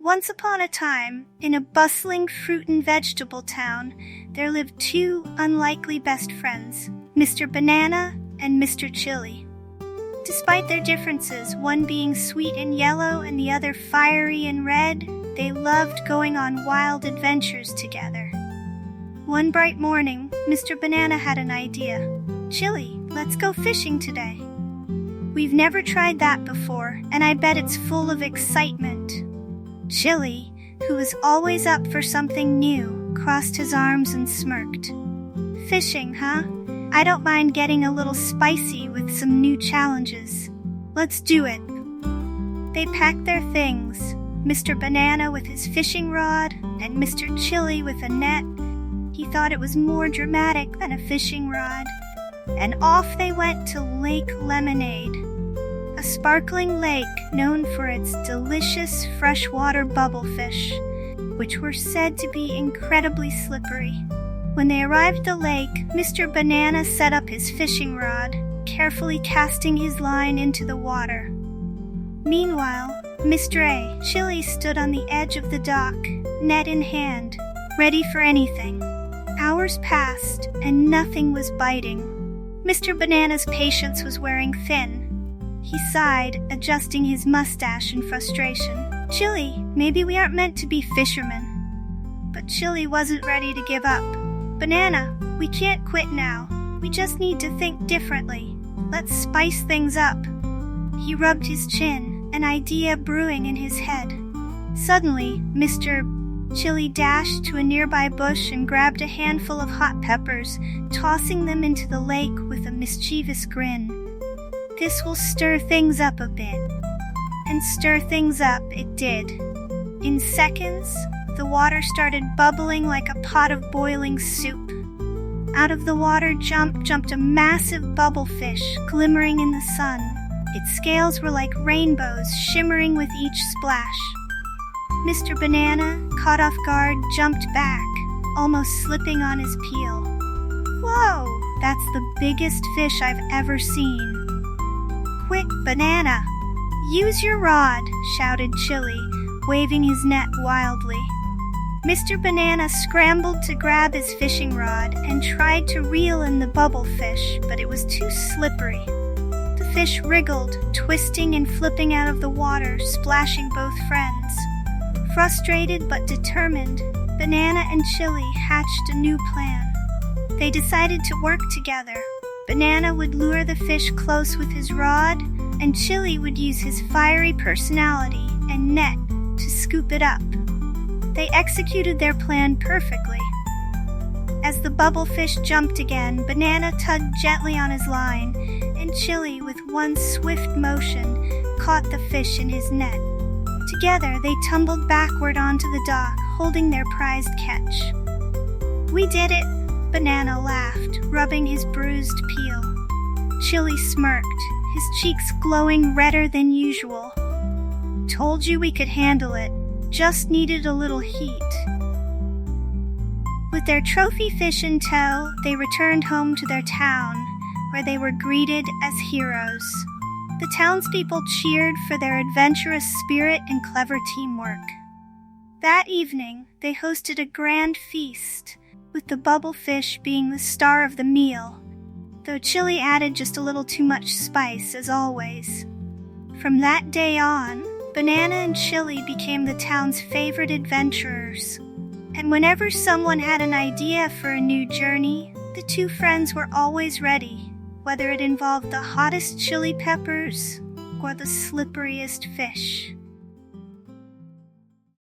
Once upon a time, in a bustling fruit and vegetable town, there lived two unlikely best friends, Mr. Banana and Mr. Chilli. Despite their differences, one being sweet and yellow and the other fiery and red, they loved going on wild adventures together. One bright morning, Mr. Banana had an idea. "Chilli, let's go fishing today. We've never tried that before, and I bet it's full of excitement." Chilli, who was always up for something new, crossed his arms and smirked. "Fishing, huh? I don't mind getting a little spicy with some new challenges. Let's do it." They packed their things, Mr. Banana with his fishing rod and Mr. Chilli with a net. He thought it was more dramatic than a fishing rod. And off they went to Lake Lemonade, a sparkling lake known for its delicious freshwater bubblefish, which were said to be incredibly slippery. When they arrived at the lake, Mr. Banana set up his fishing rod, carefully casting his line into the water. Meanwhile, Mr. Chilli stood on the edge of the dock, net in hand, ready for anything. Hours passed, and nothing was biting. Mr. Banana's patience was wearing thin. He sighed, adjusting his mustache in frustration. "Chilli, maybe we aren't meant to be fishermen." But Chilli wasn't ready to give up. "Banana, we can't quit now. We just need to think differently. Let's spice things up." He rubbed his chin, an idea brewing in his head. Suddenly, Mr. Chilli dashed to a nearby bush and grabbed a handful of hot peppers, tossing them into the lake with a mischievous grin. "This will stir things up a bit." And stir things up it did. In seconds, the water started bubbling like a pot of boiling soup. Out of the water jumped a massive bubblefish, glimmering in the sun. Its scales were like rainbows, shimmering with each splash. Mr. Banana, caught off guard, jumped back, almost slipping on his peel. "Whoa, that's the biggest fish I've ever seen." "Quick, Banana, use your rod," shouted Chilli, waving his net wildly. Mr. Banana scrambled to grab his fishing rod and tried to reel in the bubblefish, but it was too slippery. The fish wriggled, twisting and flipping out of the water, splashing both friends. Frustrated but determined, Banana and Chilli hatched a new plan. They decided to work together. Banana would lure the fish close with his rod, and Chilli would use his fiery personality and net to scoop it up. They executed their plan perfectly. As the bubblefish jumped again, Banana tugged gently on his line, and Chilli, with one swift motion, caught the fish in his net. Together, they tumbled backward onto the dock, holding their prized catch. "We did it," Banana laughed, rubbing his bruised peel. Chilli smirked, his cheeks glowing redder than usual. "Told you we could handle it. Just needed a little heat." With their trophy fish in tow, they returned home to their town, where they were greeted as heroes. The townspeople cheered for their adventurous spirit and clever teamwork. That evening, they hosted a grand feast, with the bubblefish being the star of the meal, though Chilli added just a little too much spice, as always. From that day on, Banana and Chilli became the town's favorite adventurers. And whenever someone had an idea for a new journey, the two friends were always ready, whether it involved the hottest chili peppers or the slipperiest fish.